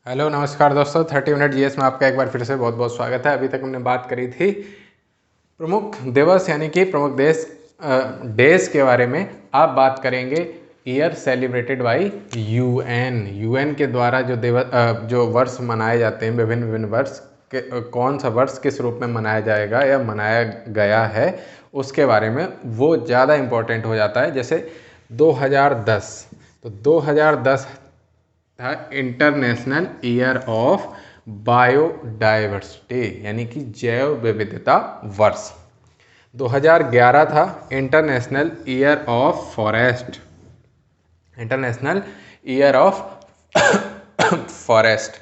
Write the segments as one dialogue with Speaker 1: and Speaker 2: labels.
Speaker 1: Hello नमस्कार दोस्तों, 30 minute GS में आपका एक बार फिर से बहुत बहुत स्वागत है। अभी तक हमने बात करी थी प्रमुख दिवस यानी कि प्रमुख देश डेज के बारे में। आप बात करेंगे ईयर सेलिब्रेटेड बाय यूएन के द्वारा जो दिवस जो वर्ष मनाए जाते हैं, विभिन्न विभिन्न वर्ष के कौन सा वर्ष किस रूप में मनाया जाएगा या मनाया गया है उसके बारे में वो ज़्यादा इम्पोर्टेंट हो जाता है। जैसे 2010, तो 2010 था इंटरनेशनल ईयर ऑफ बायोडाइवर्सिटी यानी कि जैव विविधता वर्ष। 2011 था international year of forest, international year of forest.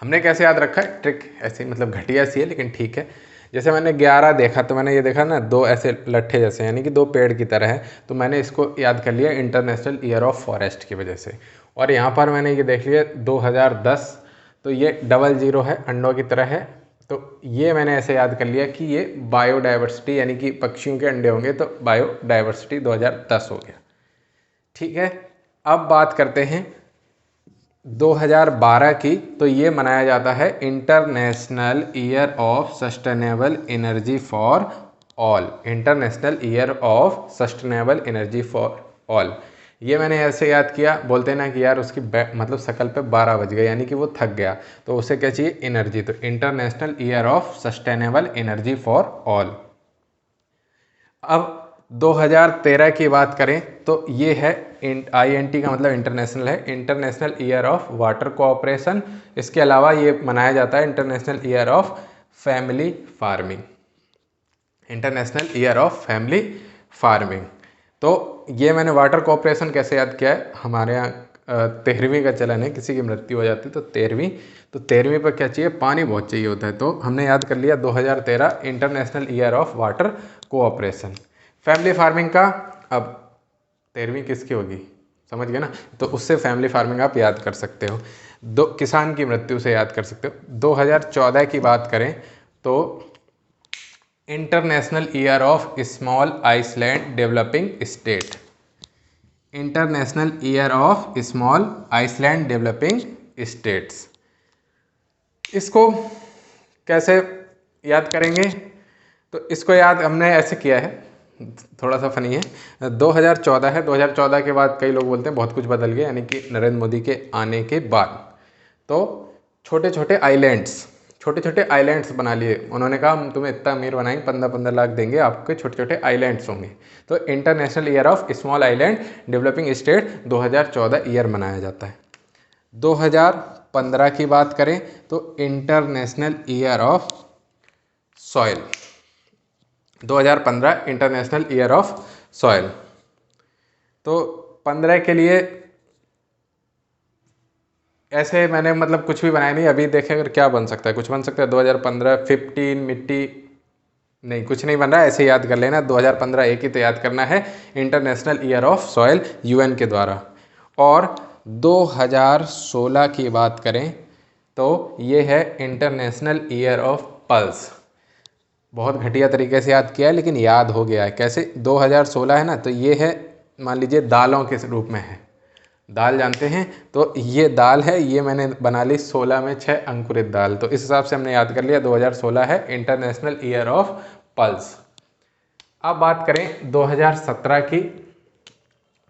Speaker 1: हमने कैसे याद रखा है, ट्रिक ऐसी मतलब घटिया सी है लेकिन ठीक है। जैसे मैंने 11 देखा तो मैंने ये देखा ना, दो ऐसे लट्ठे जैसे यानी कि दो पेड़ की तरह है, तो मैंने इसको याद कर लिया इंटरनेशनल ईयर ऑफ फॉरेस्ट की वजह से। और यहाँ पर मैंने ये देख लिया 2010, तो ये 00 है, अंडों की तरह है, तो ये मैंने ऐसे याद कर लिया कि ये बायोडाइवर्सिटी यानी कि पक्षियों के अंडे होंगे, तो बायोडाइवर्सिटी 2010 हो गया। ठीक है, अब बात करते हैं 2012 की, तो ये मनाया जाता है international year of sustainable energy for all, international year of sustainable energy for all. ये मैंने ऐसे याद किया, बोलते हैं ना कि यार उसकी मतलब शकल पे 12 बज गए यानी कि वो थक गया, तो उसे क्या चाहिए, एनर्जी, तो international year of sustainable energy for all. अब 2013 की बात करें तो ये है INT का मतलब इंटरनेशनल है, international year of water cooperation. इसके अलावा ये मनाया जाता है international year of family farming, international year of family farming. तो ये मैंने वाटर कोऑपरेशन कैसे याद किया है, हमारे यहाँ 13वीं का चलन है, किसी की मृत्यु हो जाती है तो 13वीं, तो 13वीं पर क्या चाहिए, पानी बहुत चाहिए होता है, तो हमने याद कर लिया 2013 international year of water cooperation. Family farming का अब 13वीं किसकी होगी, समझ गए ना, तो उससे फैमिली फार्मिंग आप याद कर सकते हो। दो किसान की मृत्यु से याद कर सकते हो। 2014 की बात करें तो international year of small island developing state, international year of small island developing states. इसको कैसे याद करेंगे, तो इसको याद हमने ऐसे किया है, थोड़ा सा फनी है। 2014 है, 2014 के बाद कई लोग बोलते हैं बहुत कुछ बदल गया, यानी कि नरेंद्र मोदी के आने के बाद तो छोटे छोटे आइलैंड्स बना लिए। उन्होंने कहा हम तुम्हें इतना अमीर बनाएंगे, 15-15 लाख देंगे, आपके छोटे छोटे आइलैंड्स होंगे। तो international year of small island developing state 2014 year मनाया जाता है। 2015 की बात करें तो international year of soil, 2015 international year of soil. तो 15 के लिए ऐसे मैंने मतलब कुछ भी बनाया नहीं, अभी देखें अगर क्या बन सकता है, कुछ बन सकता है 2015 15 मिट्टी, नहीं कुछ नहीं बन रहा है, ऐसे याद कर लेना। 2015 एक ही तो याद करना है, international year of soil UN के द्वारा। और 2016 की बात करें तो ये है इंटरनेशनल ईयर ऑफ पल्स। बहुत घटिया तरीके से याद किया है लेकिन याद हो गया है। कैसे, 2016 है ना, तो ये है मान लीजिए दालों के रूप में है, दाल जानते हैं, तो ये दाल है, ये मैंने बना ली 16 में 6 अंकुरित दाल, तो इस हिसाब से हमने याद कर लिया 2016 है इंटरनेशनल ईयर ऑफ पल्स। अब बात करें 2017 की,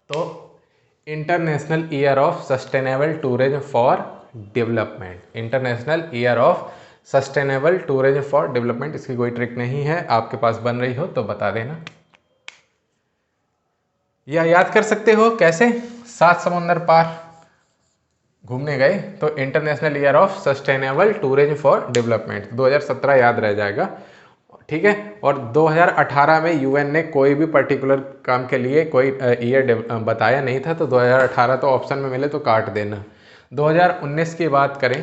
Speaker 1: तो international year of sustainable tourism for development, international year of sustainable tourism for development. इसकी कोई ट्रिक नहीं है, आपके पास बन रही हो तो बता देना। यह याद कर सकते हो कैसे, 7 समुंदर पार घूमने गए तो international year of sustainable tourism for development 2017 याद रह जाएगा, ठीक है। और 2018 में यूएन ने कोई भी पर्टिकुलर काम के लिए कोई ईयर बताया नहीं था, तो 2018 तो ऑप्शन में मिले तो काट देना। 2019 की बात करें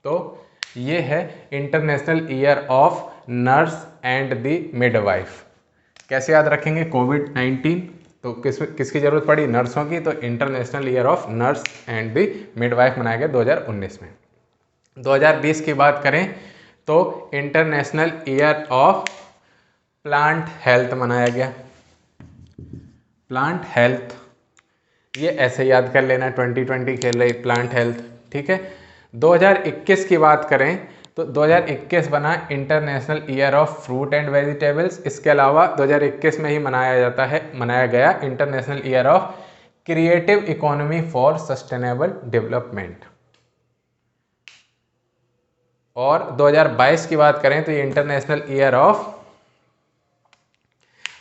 Speaker 1: तो ये है international year of nurse and the midwife. कैसे याद रखेंगे, कोविड-19 तो किसकी ज़रूरत पड़ी, नर्सों की, तो international year of nurse and the midwife मनाया गया 2019 में। 2020 की बात करें तो international year of plant health मनाया गया, प्लांट हेल्थ। ये ऐसे याद कर लेना, 2020 के लिए प्लांट हेल्थ, ठीक है। 2021 की बात करें तो 2021 बना international year of fruit and vegetables. इसके अलावा 2021 में ही मनाया गया international year of creative economy for sustainable development. और 2022 की बात करें तो ये international year of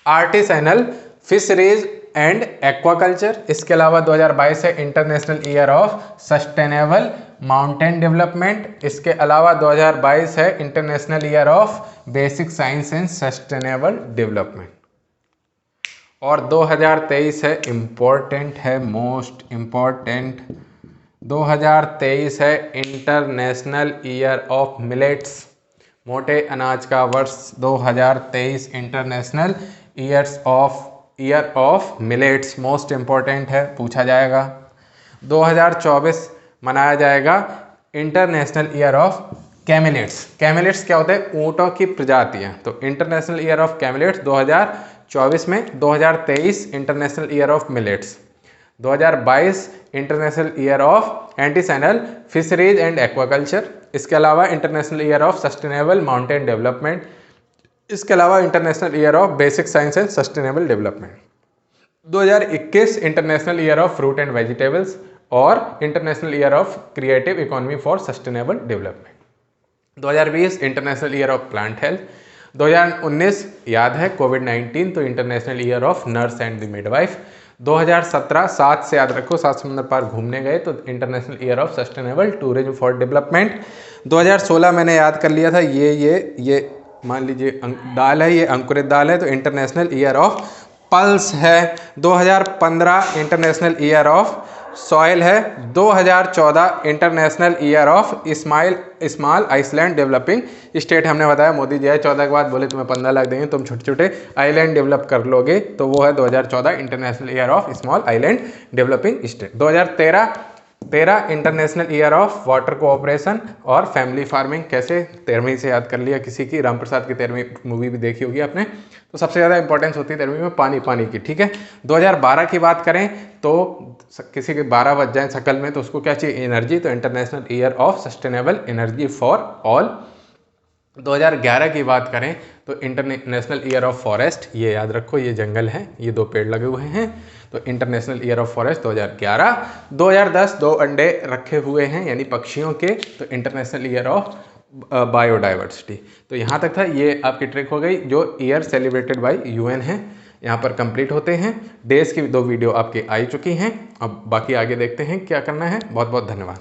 Speaker 1: artisanal fisheries and aquaculture. इसके अलावा 2022 है international year of sustainable mountain development. इसके अलावा 2022 है international year of basic science and sustainable development. और 2023 है इम्पोर्टेंट है, मोस्ट इम्पोर्टेंट, 2023 है इंटरनेशनल ईयर ऑफ मिलेट्स, मोटे अनाज का वर्ष 2023 international year of millets, most important है, पूछा जाएगा। 2024 मनाया जाएगा इंटरनेशनल ईयर ऑफ कैमिलेट्स। कैमिलेट्स क्या होते हैं? ऊँटों की प्रजातियाँ। तो इंटरनेशनल ईयर ऑफ कैमिलेट्स 2024 में, 2023 international year of millets, 2022 international year of artisanal fisheries and aquaculture. इसके अलावा international year of sustainable mountain development. इसके अलावा international year of basic science and sustainable development. 2021 international year of fruit and vegetables और international year of creative economy for sustainable development. 2020 international year of plant health. 2019 याद है कोविड-19, तो international year of nurse and the midwife. 2017 7 से याद रखो, 7 समुद्र पार घूमने गए, तो international year of sustainable tourism for development. 2016 मैंने याद कर लिया था, ये मान लीजिए दाल है, ये अंकुरित दाल है, तो इंटरनेशनल ईयर ऑफ पल्स है। 2015 इंटरनेशनल ईयर ऑफ सॉइल है। 2014 international year of small island developing state. हमने बताया मोदी जी आए 14 के बाद बोले तुम्हें 15 लाख देंगे, तुम छोटे छोटे आइलैंड डेवलप कर लोगे, तो वो है 2014 international year of small island developing state. 2013 international year of water cooperation और फैमिली फार्मिंग। कैसे? 13वीं से याद कर लिया किसी की, राम प्रसाद की 13वीं मूवी भी देखी होगी आपने। तो सबसे ज़्यादा इंपॉर्टेंस होती है 13वीं में पानी की, ठीक है। 2012 की बात करें तो किसी के 12 बज जाए शकल में, तो उसको क्या चाहिए? एनर्जी, तो international year of sustainable energy for all. 2011 की बात करें तो इंटरनेशनल ईयर ऑफ फॉरेस्ट, ये याद रखो, ये जंगल है, ये 2 पेड़ लगे हुए हैं, तो इंटरनेशनल ईयर ऑफ फॉरेस्ट 2011। 2010 2 अंडे रखे हुए हैं यानी पक्षियों के, तो इंटरनेशनल ईयर ऑफ बायोडाइवर्सिटी। तो यहाँ तक था, ये आपकी ट्रिक हो गई। जो ईयर सेलिब्रेटेड बाय UN है, यहाँ पर कंप्लीट होते हैं। डेज की 2 वीडियो आपकी आई चुकी हैं, अब बाकी आगे देखते हैं क्या करना है। बहुत बहुत धन्यवाद।